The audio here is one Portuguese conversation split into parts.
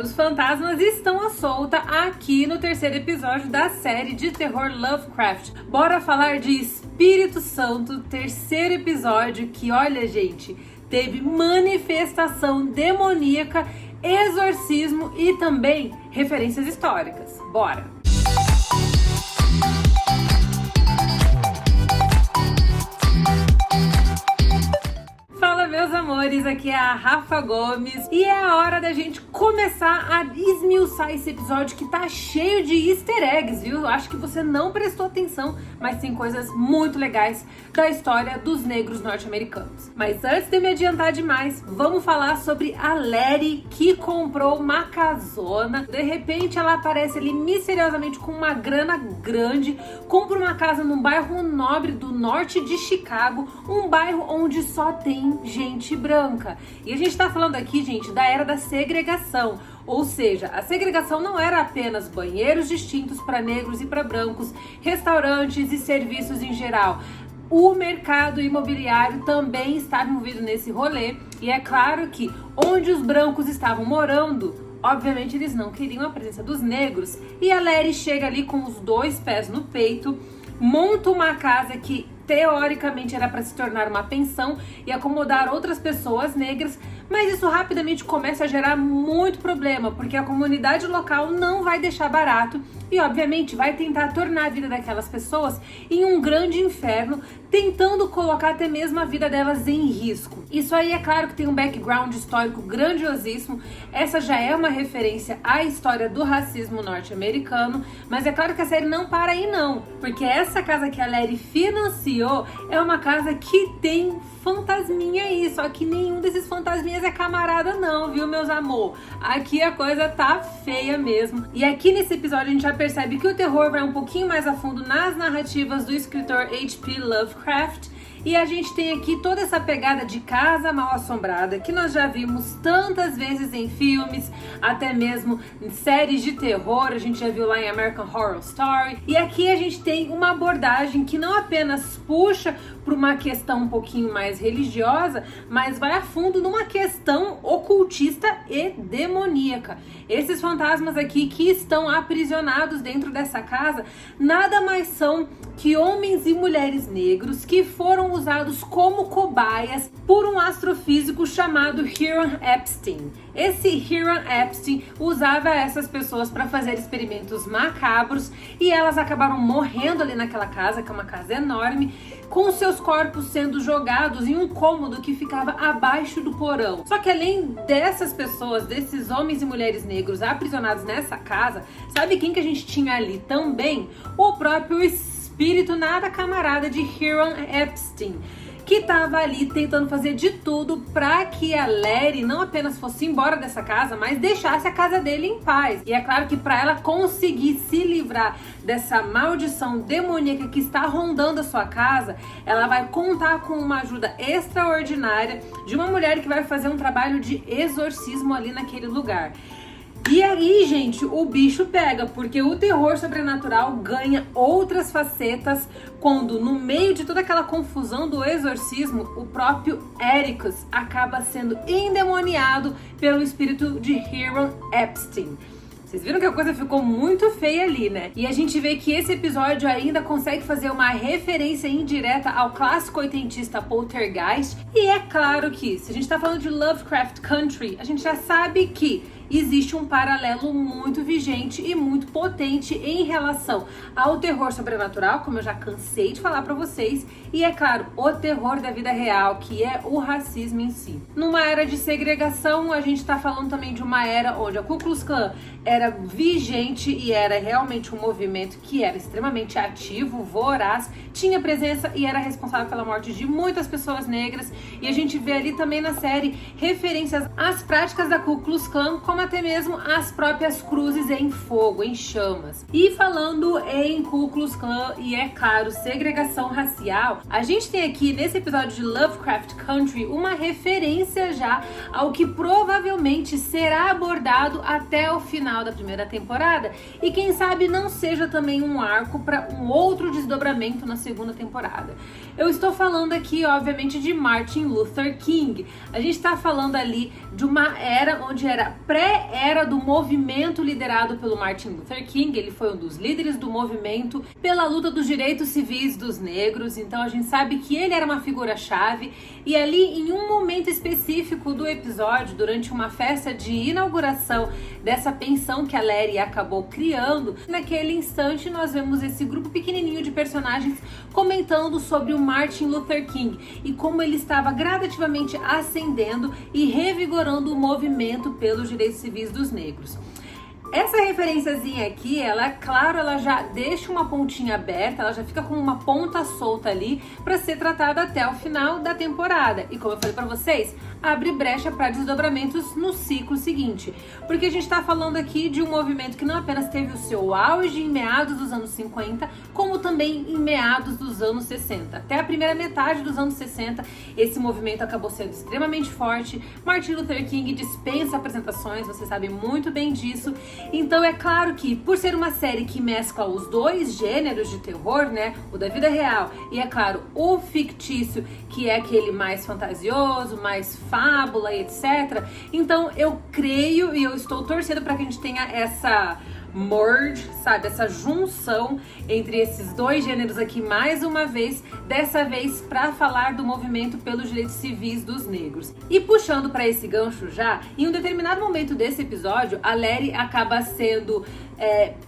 Os fantasmas estão à solta aqui no terceiro episódio da série de terror Lovecraft. Bora falar de Espírito Santo, terceiro episódio que, olha gente, teve manifestação demoníaca, exorcismo e também referências históricas. Bora! Meus amores, aqui é a Rafa Gomes e é a hora da gente começar a esmiuçar esse episódio que tá cheio de easter eggs, viu? Acho que você não prestou atenção, mas tem coisas muito legais da história dos negros norte-americanos. Mas antes de me adiantar demais, vamos falar sobre a Letty, que comprou uma casona. De repente ela aparece ali misteriosamente com uma grana grande, compra uma casa num bairro nobre do norte de Chicago, um bairro onde só tem gente branca. E a gente tá falando aqui, gente, da era da segregação. Ou seja, a segregação não era apenas banheiros distintos para negros e para brancos, restaurantes e serviços em geral. O mercado imobiliário também estava envolvido nesse rolê. E é claro que onde os brancos estavam morando, obviamente eles não queriam a presença dos negros. E a Letty chega ali com os dois pés no peito, monta uma casa que teoricamente era para se tornar uma pensão e acomodar outras pessoas negras, mas isso rapidamente começa a gerar muito problema, porque a comunidade local não vai deixar barato e obviamente vai tentar tornar a vida daquelas pessoas em um grande inferno, tentando colocar até mesmo a vida delas em risco. Isso aí é claro que tem um background histórico grandiosíssimo, essa já é uma referência à história do racismo norte-americano, mas é claro que a série não para aí não, porque essa casa que a Letty financiou é uma casa que tem fantasminha aí, só que nenhum desses fantasminhas é camarada não, viu, meus amor? Aqui a coisa tá feia mesmo. E aqui nesse episódio a gente já percebe que o terror vai um pouquinho mais a fundo nas narrativas do escritor H.P. Lovecraft. E a gente tem aqui toda essa pegada de casa mal assombrada que nós já vimos tantas vezes em filmes, até mesmo em séries de terror, a gente já viu lá em American Horror Story. E aqui a gente tem uma abordagem que não apenas puxa para uma questão um pouquinho mais religiosa, mas vai a fundo numa questão ocultista e demoníaca. Esses fantasmas aqui que estão aprisionados dentro dessa casa nada mais são que homens e mulheres negros que foram usados como cobaias por um astrofísico chamado Hiram Epstein. Esse Hiram Epstein usava essas pessoas para fazer experimentos macabros e elas acabaram morrendo ali naquela casa, que é uma casa enorme, com seus corpos sendo jogados em um cômodo que ficava abaixo do porão. Só que além dessas pessoas, desses homens e mulheres negros aprisionados nessa casa, sabe quem que a gente tinha ali também? O próprio espírito nada camarada de Hiram Epstein, que estava ali tentando fazer de tudo para que a Letty não apenas fosse embora dessa casa, mas deixasse a casa dele em paz. E é claro que para ela conseguir se livrar dessa maldição demoníaca que está rondando a sua casa, ela vai contar com uma ajuda extraordinária de uma mulher que vai fazer um trabalho de exorcismo ali naquele lugar. E aí, gente, o bicho pega, porque o terror sobrenatural ganha outras facetas quando, no meio de toda aquela confusão do exorcismo, o próprio Ericus acaba sendo endemoniado pelo espírito de Hiram Epstein. Vocês viram que a coisa ficou muito feia ali, né? E a gente vê que esse episódio ainda consegue fazer uma referência indireta ao clássico oitentista Poltergeist. E é claro que, se a gente tá falando de Lovecraft Country, a gente já sabe que existe um paralelo muito vigente e muito potente em relação ao terror sobrenatural, como eu já cansei de falar pra vocês, e é claro, o terror da vida real, que é o racismo em si. Numa era de segregação, a gente tá falando também de uma era onde a Ku Klux Klan era vigente e era realmente um movimento que era extremamente ativo, voraz, tinha presença e era responsável pela morte de muitas pessoas negras. E a gente vê ali também na série referências às práticas da Ku Klux Klan, como até mesmo as próprias cruzes em fogo, em chamas. E falando em Ku Klux Klan e, é claro, segregação racial, a gente tem aqui nesse episódio de Lovecraft Country uma referência já ao que provavelmente será abordado até o final da primeira temporada e quem sabe não seja também um arco para um outro desdobramento na segunda temporada. Eu estou falando aqui, obviamente, de Martin Luther King. A gente está falando ali de uma era onde era pré pré-era do movimento liderado pelo Martin Luther King. Ele foi um dos líderes do movimento pela luta dos direitos civis dos negros, então a gente sabe que ele era uma figura-chave, e ali em um momento específico do episódio, durante uma festa de inauguração dessa pensão que a Larry acabou criando, naquele instante nós vemos esse grupo pequenininho de personagens comentando sobre o Martin Luther King e como ele estava gradativamente ascendendo e revigorando o movimento pelos direitos civis dos negros. Essa referenciazinha aqui, ela já deixa uma pontinha aberta, ela já fica com uma ponta solta ali para ser tratada até o final da temporada. E como eu falei para vocês, abre brecha para desdobramentos no ciclo seguinte. Porque a gente está falando aqui de um movimento que não apenas teve o seu auge em meados dos anos 50, como também em meados dos anos 60. Até a primeira metade dos anos 60, esse movimento acabou sendo extremamente forte. Martin Luther King dispensa apresentações, você sabe muito bem disso. Então é claro que, por ser uma série que mescla os dois gêneros de terror, né, o da vida real e, é claro, o fictício, que é aquele mais fantasioso, mais fábula e etc. Então eu creio e eu estou torcendo para que a gente tenha essa merge, sabe, essa junção entre esses dois gêneros aqui mais uma vez, dessa vez para falar do movimento pelos direitos civis dos negros. E puxando para esse gancho já, em um determinado momento desse episódio, a Larry acaba sendo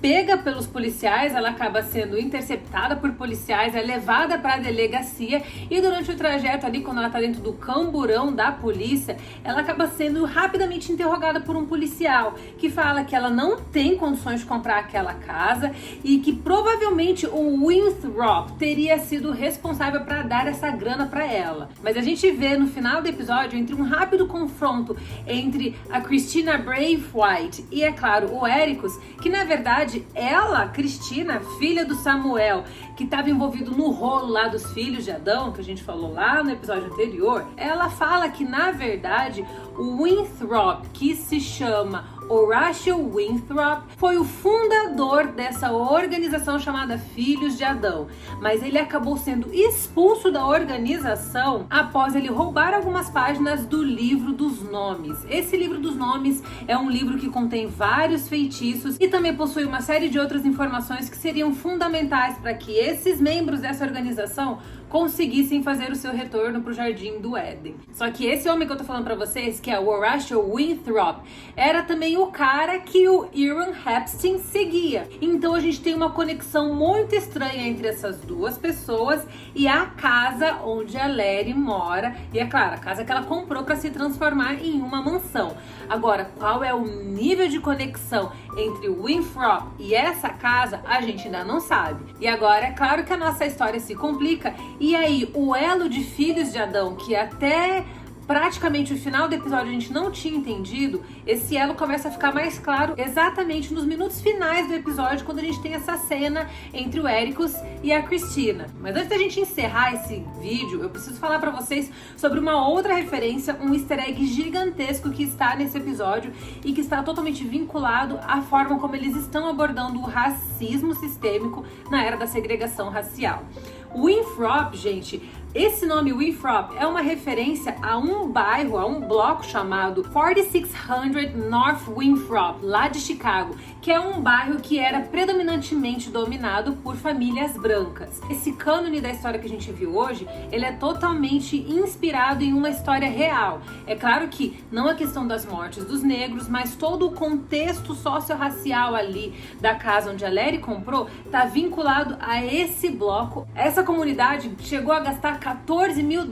pega pelos policiais, ela acaba sendo interceptada por policiais, é levada para a delegacia e durante o trajeto ali, quando ela tá dentro do camburão da polícia, ela acaba sendo rapidamente interrogada por um policial que fala que ela não tem condições de comprar aquela casa e que provavelmente o Winthrop teria sido responsável para dar essa grana para ela. Mas a gente vê no final do episódio, entre um rápido confronto entre a Christina Braithwaite e, é claro, o Ericus, que na verdade ela, Cristina, filha do Samuel, que estava envolvido no rolo lá dos filhos de Adão, que a gente falou lá no episódio anterior, ela fala que na verdade o Winthrop, que se chama Horatio Winthrop, foi o fundador dessa organização chamada Filhos de Adão, mas ele acabou sendo expulso da organização após ele roubar algumas páginas do livro dos nomes. Esse livro dos nomes é um livro que contém vários feitiços e também possui uma série de outras informações que seriam fundamentais para que esses membros dessa organização conseguissem fazer o seu retorno para o Jardim do Éden. Só que esse homem que eu tô falando para vocês, que é o Horatio Winthrop, era também o cara que o Aaron Epstein seguia. Então a gente tem uma conexão muito estranha entre essas duas pessoas e a casa onde a Larry mora. E é claro, a casa que ela comprou para se transformar em uma mansão. Agora, qual é o nível de conexão entre o Winthrop e essa casa, a gente ainda não sabe. E agora, é claro que a nossa história se complica. E aí, o elo de Filhos de Adão, que até praticamente o final do episódio a gente não tinha entendido, esse elo começa a ficar mais claro exatamente nos minutos finais do episódio, quando a gente tem essa cena entre o Ericus e a Cristina. Mas antes da gente encerrar esse vídeo, eu preciso falar pra vocês sobre uma outra referência, um easter egg gigantesco que está nesse episódio e que está totalmente vinculado à forma como eles estão abordando o racismo sistêmico na era da segregação racial. Winthrop, gente, esse nome Winthrop é uma referência a um bairro, a um bloco chamado 4600 North Winthrop, lá de Chicago, que é um bairro que era predominantemente dominado por famílias brancas. Esse cânone da história que a gente viu hoje, ele é totalmente inspirado em uma história real. É claro que não a questão das mortes dos negros, mas todo o contexto socio-racial ali da casa onde a Larry comprou está vinculado a esse bloco. Essa comunidade chegou a gastar $14 mil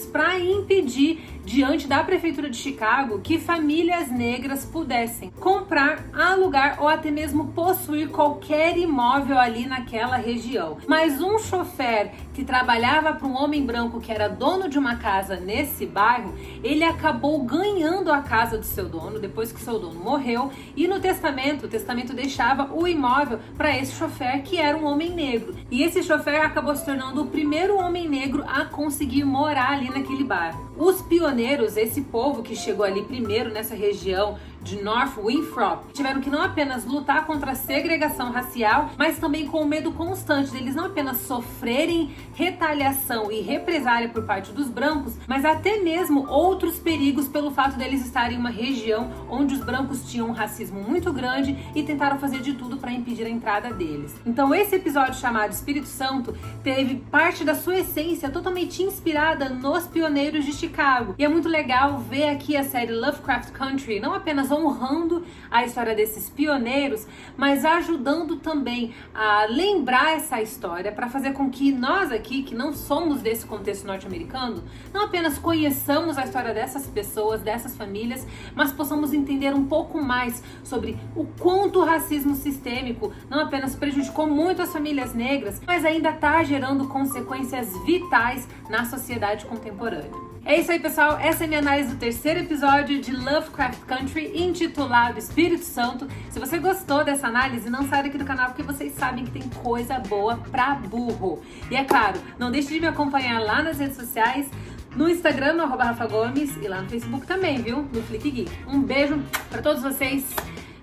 para impedir, diante da prefeitura de Chicago, que famílias negras pudessem comprar, alugar ou até mesmo possuir qualquer imóvel ali naquela região. Mas um chofer que trabalhava para um homem branco que era dono de uma casa nesse bairro, ele acabou ganhando a casa do seu dono depois que seu dono morreu, e no testamento, o testamento deixava o imóvel para esse chofer, que era um homem negro. E esse chofer acabou se tornando o primeiro homem negro a conseguir morar ali naquele bairro. Os pioneiros, esse povo que chegou ali primeiro nessa região de North Winthrop tiveram que não apenas lutar contra a segregação racial, mas também com o medo constante deles não apenas sofrerem retaliação e represália por parte dos brancos, mas até mesmo outros perigos pelo fato deles estarem em uma região onde os brancos tinham um racismo muito grande e tentaram fazer de tudo para impedir a entrada deles. Então esse episódio chamado Espírito Santo teve parte da sua essência totalmente inspirada nos pioneiros de Chicago. E é muito legal ver aqui a série Lovecraft Country não apenas honrando a história desses pioneiros, mas ajudando também a lembrar essa história para fazer com que nós aqui, que não somos desse contexto norte-americano, não apenas conheçamos a história dessas pessoas, dessas famílias, mas possamos entender um pouco mais sobre o quanto o racismo sistêmico não apenas prejudicou muito as famílias negras, mas ainda está gerando consequências vitais na sociedade contemporânea. É isso aí, pessoal. Essa é a minha análise do terceiro episódio de Lovecraft Country, intitulado Espírito Santo. Se você gostou dessa análise, não sai daqui do canal, porque vocês sabem que tem coisa boa pra burro. E é claro, não deixe de me acompanhar lá nas redes sociais, no Instagram, no @RafaGomes, e lá no Facebook também, viu? No Flick Geek. Um beijo pra todos vocês,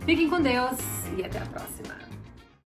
fiquem com Deus e até a próxima.